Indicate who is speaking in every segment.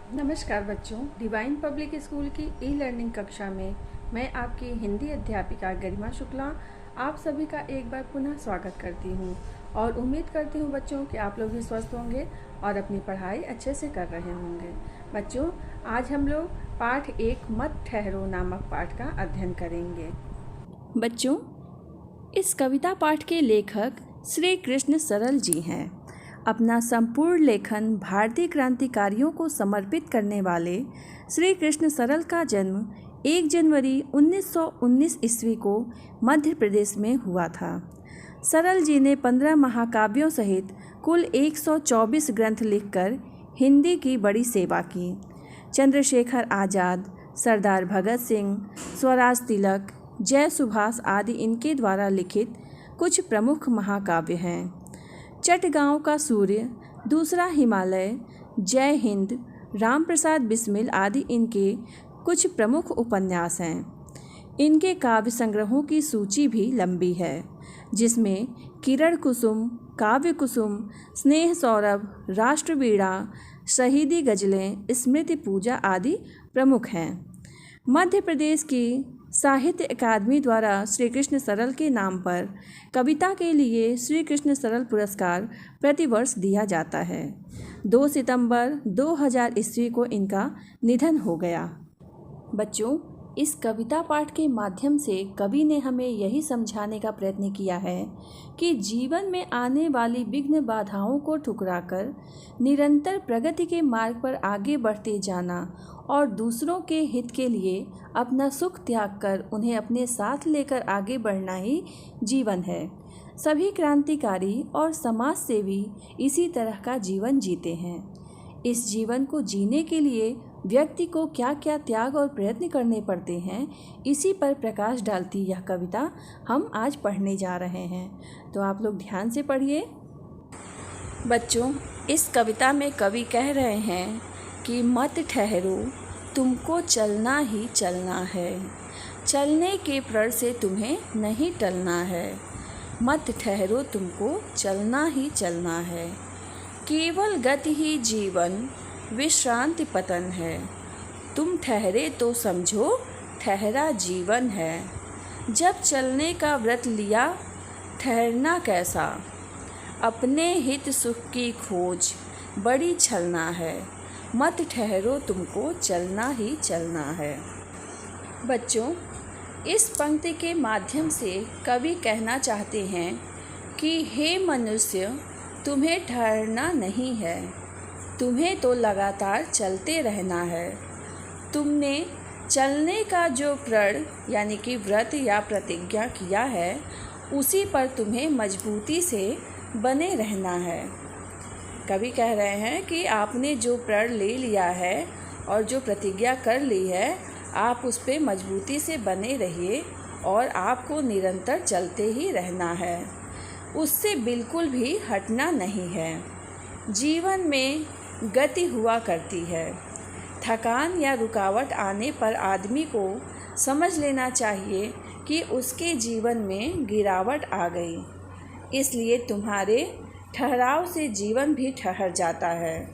Speaker 1: नमस्कार बच्चों, divine public school की ई लर्निंग कक्षा में मैं आपकी हिंदी अध्यापिका गरिमा शुक्ला आप सभी का एक बार पुनः स्वागत करती हूँ और उम्मीद करती हूँ बच्चों कि आप लोग भी स्वस्थ होंगे और अपनी पढ़ाई अच्छे से कर रहे होंगे। बच्चों, आज हम लोग पाठ 1 मत ठहरो नामक पाठ का अध्ययन करेंगे। बच्चों, इस कविता पाठ के लेखक श्री कृष्ण सरल जी हैं। अपना संपूर्ण लेखन भारतीय क्रांतिकारियों को समर्पित करने वाले श्री कृष्ण सरल का जन्म 1 जनवरी 1919 ईस्वी को मध्य प्रदेश में हुआ था। सरल जी ने 15 महाकाव्यों सहित कुल 124 ग्रंथ लिखकर हिंदी की बड़ी सेवा की। चंद्रशेखर आज़ाद, सरदार भगत सिंह, स्वराज तिलक, जय सुभाष आदि इनके द्वारा लिखित कुछ प्रमुख महाकाव्य हैं। चटगांव का सूर्य, दूसरा हिमालय, जय हिंद, राम प्रसाद बिस्मिल आदि इनके कुछ प्रमुख उपन्यास हैं। इनके काव्य संग्रहों की सूची भी लंबी है, जिसमें किरण कुसुम, काव्य कुसुम, स्नेह सौरभ, राष्ट्रवीणा, शहीदी गजलें, स्मृति पूजा आदि प्रमुख हैं। मध्य प्रदेश की साहित्य अकादमी द्वारा श्री कृष्ण सरल के नाम पर कविता के लिए श्री कृष्ण सरल पुरस्कार प्रतिवर्ष दिया जाता है। 2 सितंबर 2000 ईस्वी को इनका निधन हो गया। बच्चों, इस कविता पाठ के माध्यम से कवि ने हमें यही समझाने का प्रयत्न किया है कि जीवन में आने वाली विघ्न बाधाओं को ठुकराकर निरंतर प्रगति के मार्ग पर आगे बढ़ते जाना और दूसरों के हित के लिए अपना सुख त्याग कर उन्हें अपने साथ लेकर आगे बढ़ना ही जीवन है। सभी क्रांतिकारी और समाज सेवी इसी तरह का जीवन जीते हैं। इस जीवन को जीने के लिए व्यक्ति को क्या क्या त्याग और प्रयत्न करने पड़ते हैं, इसी पर प्रकाश डालती यह कविता हम आज पढ़ने जा रहे हैं। तो आप लोग ध्यान से पढ़िए। बच्चों, इस कविता में कवि कह रहे हैं कि मत ठहरो, तुमको चलना ही चलना है, चलने के प्रण से तुम्हें नहीं टलना है। मत ठहरो, तुमको चलना ही चलना है, केवल गति ही जीवन, विश्रांति पतन है। तुम ठहरे तो समझो ठहरा जीवन है, जब चलने का व्रत लिया ठहरना कैसा। अपने हित सुख की खोज बड़ी छलना है, मत ठहरो, तुमको चलना ही चलना है। बच्चों, इस पंक्ति के माध्यम से कवि कहना चाहते हैं कि हे मनुष्य, तुम्हें ठहरना नहीं है, तुम्हें तो लगातार चलते रहना है। तुमने चलने का जो प्रण यानी कि व्रत या प्रतिज्ञा किया है, उसी पर तुम्हें मजबूती से बने रहना है। कवि कह रहे हैं कि आपने जो प्रण ले लिया है और जो प्रतिज्ञा कर ली है, आप उस पर मजबूती से बने रहिए और आपको निरंतर चलते ही रहना है, उससे बिल्कुल भी हटना नहीं है। जीवन में गति हुआ करती है। थकान या रुकावट आने पर आदमी को समझ लेना चाहिए कि उसके जीवन में गिरावट आ गई, इसलिए तुम्हारे ठहराव से जीवन भी ठहर जाता है।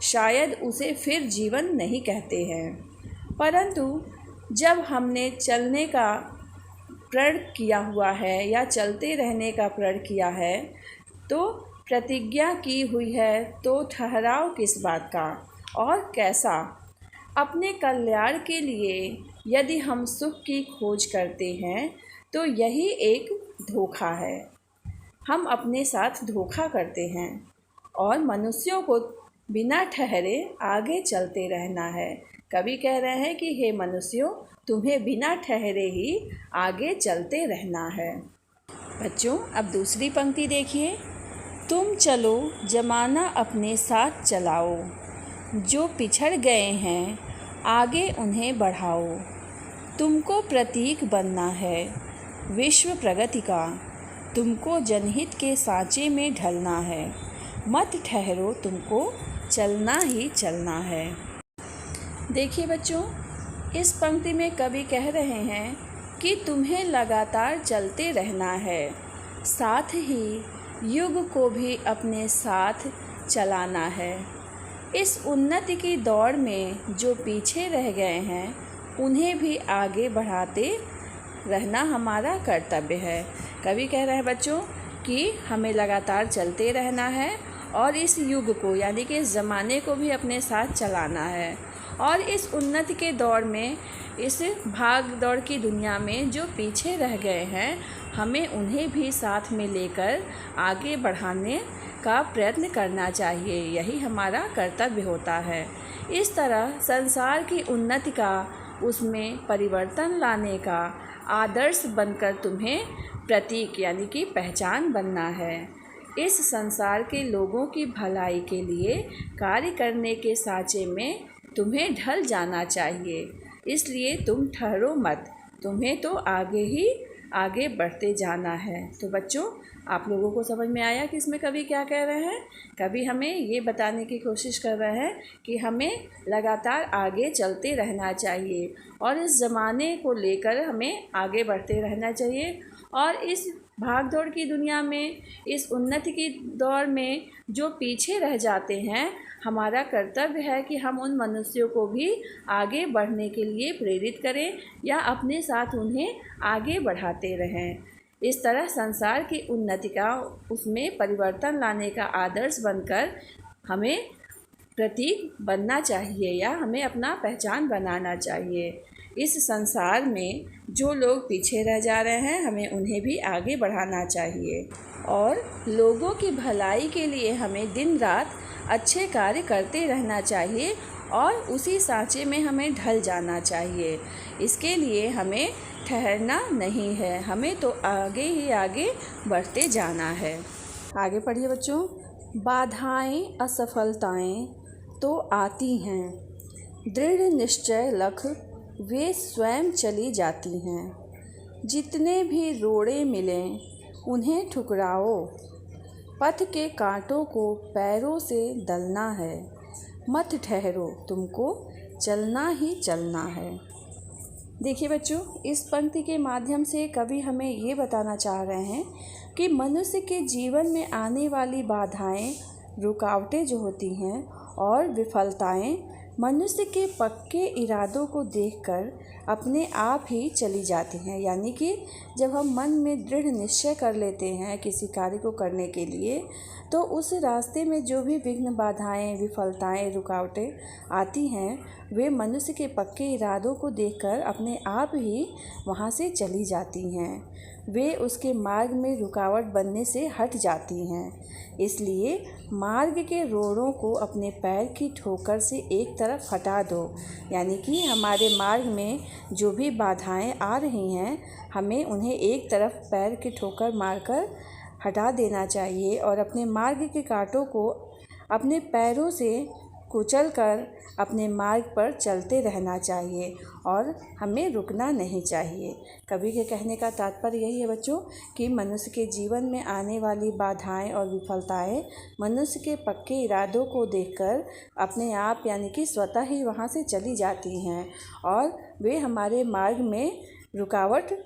Speaker 1: शायद उसे फिर जीवन नहीं कहते हैं, परंतु जब हमने चलने का प्रण किया हुआ है या चलते रहने का प्रण किया है, तो प्रतिज्ञा की हुई है, तो ठहराव किस बात का और कैसा। अपने कल्याण के लिए यदि हम सुख की खोज करते हैं, तो यही एक धोखा है। हम अपने साथ धोखा करते हैं और मनुष्यों को बिना ठहरे आगे चलते रहना है। कवि कह रहे हैं कि हे मनुष्यों, तुम्हें बिना ठहरे ही आगे चलते रहना है। बच्चों, अब दूसरी पंक्ति देखिए। तुम चलो जमाना अपने साथ चलाओ, जो पिछड़ गए हैं आगे उन्हें बढ़ाओ। तुमको प्रतीक बनना है विश्व प्रगति का, तुमको जनहित के सांचे में ढलना है। मत ठहरो, तुमको चलना ही चलना है। देखिए बच्चों, इस पंक्ति में कवि कह रहे हैं कि तुम्हें लगातार चलते रहना है, साथ ही युग को भी अपने साथ चलाना है। इस उन्नति की दौड़ में जो पीछे रह गए हैं उन्हें भी आगे बढ़ाते रहना हमारा कर्तव्य है। कवि कह रहे हैं बच्चों कि हमें लगातार चलते रहना है और इस युग को यानी कि इस ज़माने को भी अपने साथ चलाना है। और इस उन्नति के दौर में, इस भाग दौड़ की दुनिया में जो पीछे रह गए हैं, हमें उन्हें भी साथ में लेकर आगे बढ़ाने का प्रयत्न करना चाहिए। यही हमारा कर्तव्य होता है। इस तरह संसार की उन्नति का, उसमें परिवर्तन लाने का आदर्श बनकर तुम्हें प्रतीक यानी कि पहचान बनना है। इस संसार के लोगों की भलाई के लिए कार्य करने के सांचे में तुम्हें ढल जाना चाहिए। इसलिए तुम ठहरो मत, तुम्हें तो आगे बढ़ते जाना है। तो बच्चों, आप लोगों को समझ में आया कि इसमें कवि क्या कह रहे हैं? कवि हमें ये बताने की कोशिश कर रहे हैं कि हमें लगातार आगे चलते रहना चाहिए और इस ज़माने को लेकर हमें आगे बढ़ते रहना चाहिए। और इस भागदौड़ की दुनिया में, इस उन्नति की दौर में जो पीछे रह जाते हैं, हमारा कर्तव्य है कि हम उन मनुष्यों को भी आगे बढ़ने के लिए प्रेरित करें या अपने साथ उन्हें आगे बढ़ाते रहें। इस तरह संसार की उन्नति का, उसमें परिवर्तन लाने का आदर्श बनकर हमें प्रतीक बनना चाहिए या हमें अपना पहचान बनाना चाहिए। इस संसार में जो लोग पीछे रह जा रहे हैं, हमें उन्हें भी आगे बढ़ाना चाहिए और लोगों की भलाई के लिए हमें दिन रात अच्छे कार्य करते रहना चाहिए और उसी सांचे में हमें ढल जाना चाहिए। इसके लिए हमें ठहरना नहीं है, हमें तो आगे ही आगे बढ़ते जाना है। आगे पढ़िए बच्चों। बाधाएं, असफलताएं तो आती हैं, दृढ़ निश्चय लख वे स्वयं चली जाती हैं। जितने भी रोड़े मिलें उन्हें ठुकराओ, पथ के कांटों को पैरों से दलना है। मत ठहरो, तुमको चलना ही चलना है। देखिए बच्चों, इस पंक्ति के माध्यम से कवि हमें ये बताना चाह रहे हैं कि मनुष्य के जीवन में आने वाली बाधाएं, रुकावटें जो होती हैं और विफलताएं मनुष्य के पक्के इरादों को देखकर अपने आप ही चली जाती हैं। यानी कि जब हम मन में दृढ़ निश्चय कर लेते हैं किसी कार्य को करने के लिए, तो उस रास्ते में जो भी विघ्न, बाधाएं, विफलताएं, रुकावटें आती हैं, वे मनुष्य के पक्के इरादों को देखकर अपने आप ही वहाँ से चली जाती हैं। वे उसके मार्ग में रुकावट बनने से हट जाती हैं। इसलिए मार्ग के रोड़ों को अपने पैर की ठोकर से एक तरफ हटा दो। यानी कि हमारे मार्ग में जो भी बाधाएं आ रही हैं, हमें उन्हें एक तरफ पैर की ठोकर मारकर हटा देना चाहिए और अपने मार्ग के कांटों को अपने पैरों से कुचलकर अपने मार्ग पर चलते रहना चाहिए और हमें रुकना नहीं चाहिए। कवि के कहने का तात्पर्य यही है बच्चों कि मनुष्य के जीवन में आने वाली बाधाएं और विफलताएं मनुष्य के पक्के इरादों को देखकर अपने आप यानी कि स्वतः ही वहाँ से चली जाती हैं और वे हमारे मार्ग में रुकावट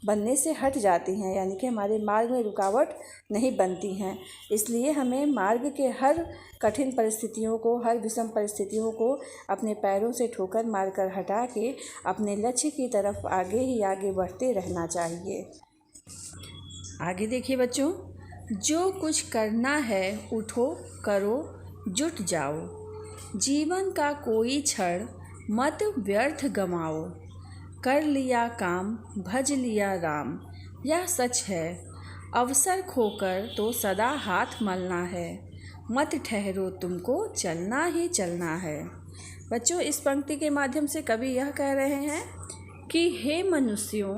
Speaker 1: बनने से हट जाती हैं। यानी कि हमारे मार्ग में रुकावट नहीं बनती हैं। इसलिए हमें मार्ग के हर कठिन परिस्थितियों को, हर विषम परिस्थितियों को अपने पैरों से ठोकर मारकर हटा के अपने लक्ष्य की तरफ आगे ही आगे बढ़ते रहना चाहिए। आगे देखिए बच्चों, जो कुछ करना है उठो, करो, जुट जाओ। जीवन का कोई क्षण मत व्यर्थ गमाओ। कर लिया काम, भज लिया राम, यह सच है। अवसर खोकर तो सदा हाथ मलना है। मत ठहरो, तुमको चलना ही चलना है। बच्चों, इस पंक्ति के माध्यम से कवि यह कह रहे हैं कि हे मनुष्यों,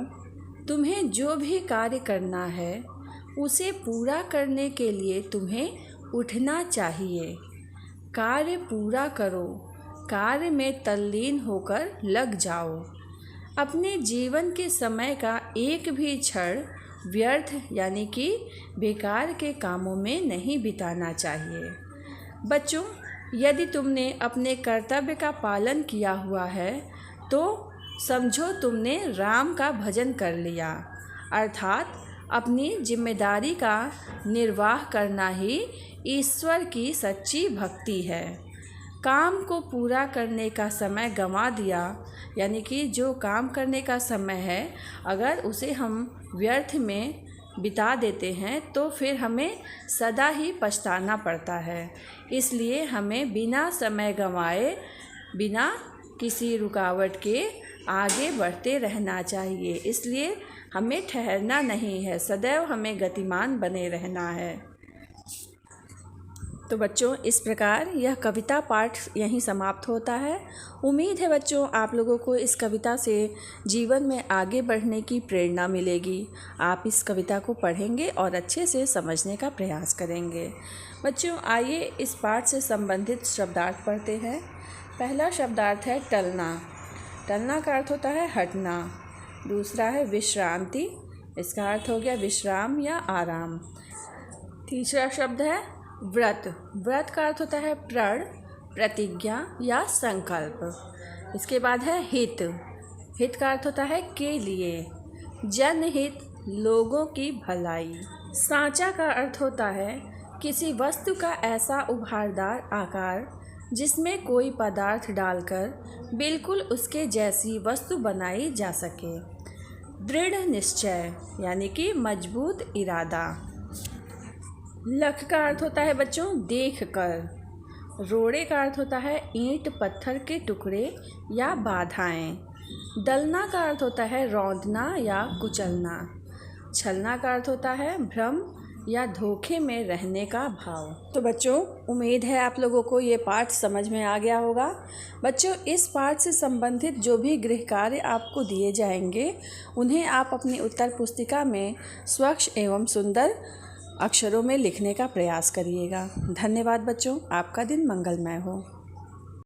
Speaker 1: तुम्हें जो भी कार्य करना है उसे पूरा करने के लिए तुम्हें उठना चाहिए। कार्य पूरा करो, कार्य में तल्लीन होकर लग जाओ। अपने जीवन के समय का एक भी क्षण व्यर्थ यानी कि बेकार के कामों में नहीं बिताना चाहिए। बच्चों, यदि तुमने अपने कर्तव्य का पालन किया हुआ है तो समझो तुमने राम का भजन कर लिया, अर्थात अपनी जिम्मेदारी का निर्वाह करना ही ईश्वर की सच्ची भक्ति है। काम को पूरा करने का समय गंवा दिया, यानी कि जो काम करने का समय है अगर उसे हम व्यर्थ में बिता देते हैं तो फिर हमें सदा ही पछताना पड़ता है। इसलिए हमें बिना समय गंवाए, बिना किसी रुकावट के आगे बढ़ते रहना चाहिए। इसलिए हमें ठहरना नहीं है, सदैव हमें गतिमान बने रहना है। तो बच्चों, इस प्रकार यह कविता पाठ यहीं समाप्त होता है। उम्मीद है बच्चों आप लोगों को इस कविता से जीवन में आगे बढ़ने की प्रेरणा मिलेगी। आप इस कविता को पढ़ेंगे और अच्छे से समझने का प्रयास करेंगे। बच्चों, आइए इस पाठ से संबंधित शब्दार्थ पढ़ते हैं। पहला शब्दार्थ है टलना। टलना का अर्थ होता है हटना। दूसरा है विश्रांति, इसका अर्थ हो गया विश्राम या आराम। तीसरा शब्द है व्रत। व्रत का अर्थ होता है प्रण, प्रतिज्ञा या संकल्प। इसके बाद है हित। हित का अर्थ होता है के लिए, जनहित, लोगों की भलाई। सांचा का अर्थ होता है किसी वस्तु का ऐसा उभारदार आकार जिसमें कोई पदार्थ डालकर बिल्कुल उसके जैसी वस्तु बनाई जा सके। दृढ़ निश्चय यानी कि मजबूत इरादा। लख का अर्थ होता है बच्चों देख कर। रोड़े का अर्थ होता है ईंट पत्थर के टुकड़े या बाधाएं। दलना का अर्थ होता है रौंदना या कुचलना। छलना का अर्थ होता है भ्रम या धोखे में रहने का भाव। तो बच्चों, उम्मीद है आप लोगों को ये पाठ समझ में आ गया होगा। बच्चों, इस पाठ से संबंधित जो भी गृह कार्य आपको दिए जाएंगे उन्हें आप अपनी उत्तर पुस्तिका में स्वच्छ एवं सुंदर अक्षरों में लिखने का प्रयास करिएगा। धन्यवाद बच्चों, आपका दिन मंगलमय हो।